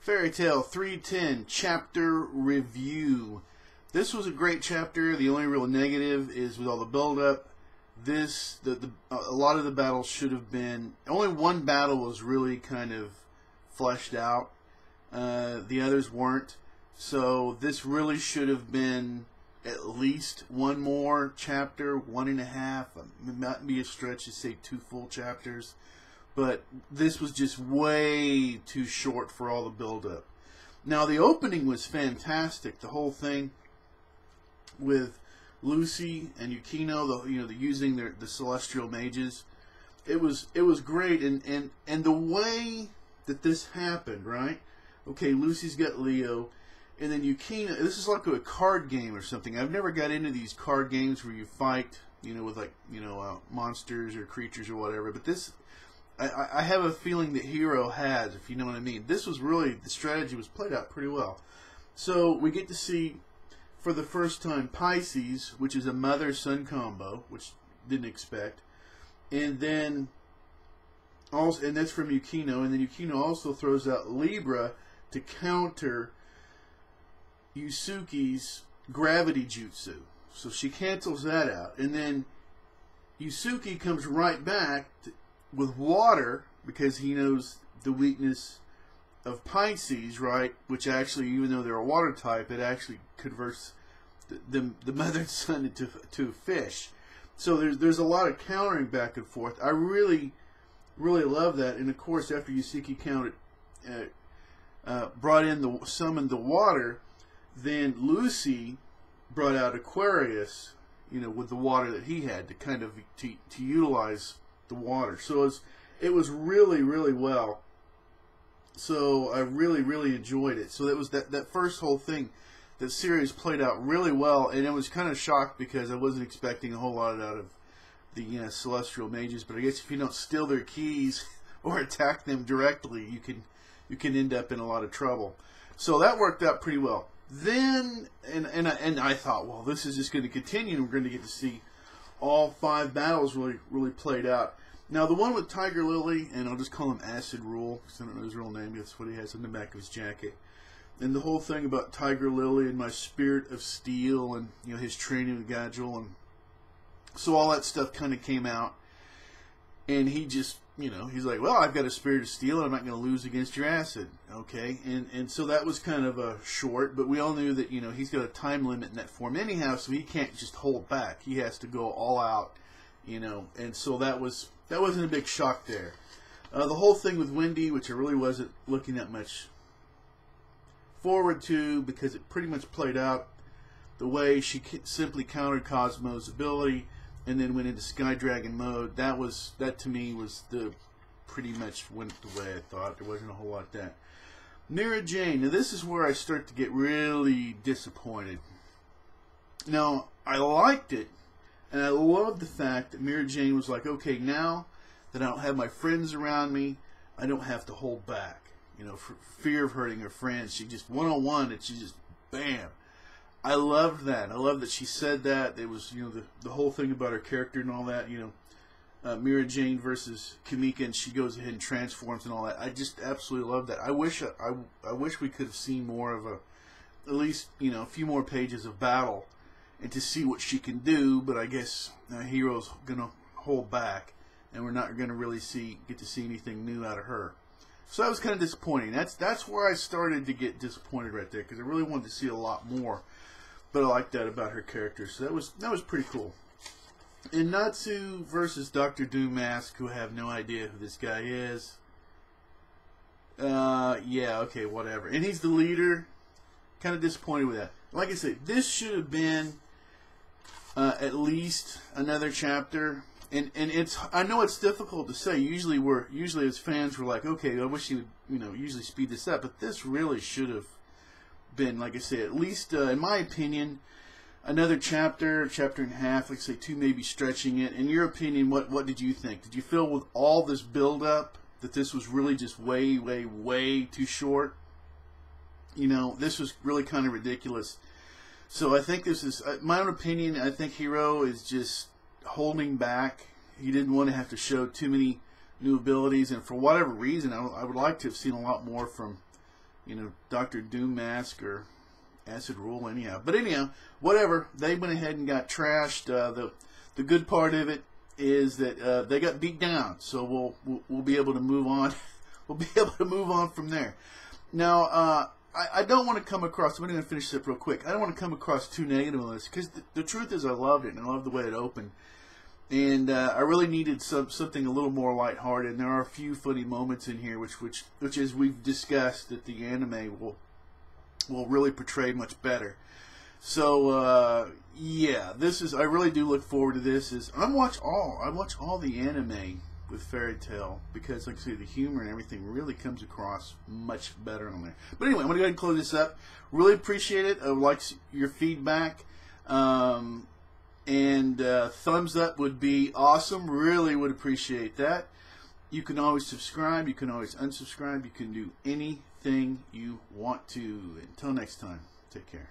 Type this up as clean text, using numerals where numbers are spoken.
Fairy Tale 310 Chapter Review. This was a great chapter. The only real negative is with all the build-up. A lot of the battles should have been... Only one battle was really kind of fleshed out. The others weren't. So this really should have been at least one more chapter, 1.5. It might be a stretch to say 2 full chapters. But this was just way too short for all the build-up. Now, the opening was fantastic. The whole thing with Lucy and Yukino, using the celestial mages, it was great. And the way that this happened, right? Okay, Lucy's got Leo, and then Yukino. This is like a card game or something. I've never got into these card games where you fight, with monsters or creatures or whatever. But this. I have a feeling that Hero has, if you know what I mean. This was really, the strategy was played out pretty well. So we get to see, for the first time, Pisces, which is a mother-son combo, which didn't expect. And then, also, and that's from Yukino. And then Yukino also throws out Libra to counter Yusuke's gravity jutsu. So she cancels that out. And then Yusuke comes right back with water, because he knows the weakness of Pisces, right? Which actually, even though they're a water type, it actually converts the mother and son into fish. So there's a lot of countering back and forth. I really love that. And of course, after Yusuke summoned the water, then Lucy brought out Aquarius, with the water that he had to utilize the water. So it was really well. So I really enjoyed it. So that was that first whole thing. That series played out really well, and I was kind of shocked because I wasn't expecting a whole lot out of the celestial mages. But I guess if you don't steal their keys or attack them directly, you can end up in a lot of trouble. So that worked out pretty well. Then and I thought, well, this is just going to continue, and we're going to get to see all 5 battles really played out. Now, the one with Tiger Lily, and I'll just call him Acid Rule, because I don't know his real name, that's what he has on the back of his jacket. And the whole thing about Tiger Lily and my Spirit of Steel, and his training with Gadgel, and so all that stuff kind of came out. And he just, he's like, well, I've got a Spirit of Steel, and I'm not going to lose against your Acid, okay? And so that was kind of a short, but we all knew that, he's got a time limit in that form anyhow, so he can't just hold back. He has to go all out, and so that wasn't a big shock there. The whole thing with Wendy, which I really wasn't looking that much forward to, because it pretty much played out the way she simply countered Cosmo's ability, and then went into Sky Dragon mode. That to me was pretty much went the way I thought. There wasn't a whole lot of that. Mirajane. Now this is where I start to get really disappointed. Now I liked it, and I loved the fact that Mirajane was like, okay, now that I don't have my friends around me, I don't have to hold back. For fear of hurting her friends, she just one-on-one, and she just bam. I loved that. I love that she said that. It was, the whole thing about her character and all that, Mirajane versus Kamika, and she goes ahead and transforms and all that. I just absolutely love that. I wish we could have seen more of at least, a few more pages of battle, and to see what she can do. But I guess Hero's gonna hold back, and we're not gonna really get to see anything new out of her. So that was kind of disappointing. That's where I started to get disappointed right there, because I really wanted to see a lot more. But I like that about her character, so that was pretty cool. And Natsu versus Dr. Doom Mask, who have no idea who this guy is. Yeah, okay, whatever. And he's the leader. Kind of disappointed with that. Like I said, this should have been at least another chapter. And I know it's difficult to say. Usually as fans we're like, okay, I wish he would usually speed this up, but this really should have been, like I said, at least in my opinion, another chapter and a half, like I say 2, maybe stretching it. In your opinion, what did you think? Did you feel with all this build up that this was really just way too short? This was really kind of ridiculous. So I think this is my own opinion. I think Hero is just holding back. He didn't want to have to show too many new abilities, and for whatever reason, I would like to have seen a lot more from Dr. Doom mask or acid rule anyhow. But anyhow, whatever. They went ahead and got trashed. The good part of it is that they got beat down, so we'll be able to move on. We'll be able to move on from there. Now, I don't want to come across. I'm going to finish this up real quick. I don't want to come across too negative on this because the truth is I loved it and I loved the way it opened. And I really needed something a little more lighthearted. And there are a few funny moments in here, which as we've discussed, that the anime will really portray much better. So yeah, I really do look forward to this. I watch all the anime with Fairy Tail because, like I say, the humor and everything really comes across much better on there. But anyway, I'm going to go ahead and close this up. Really appreciate it. I would like your feedback. And thumbs up would be awesome. Really would appreciate that. You can always subscribe. You can always unsubscribe. You can do anything you want to. Until next time, take care.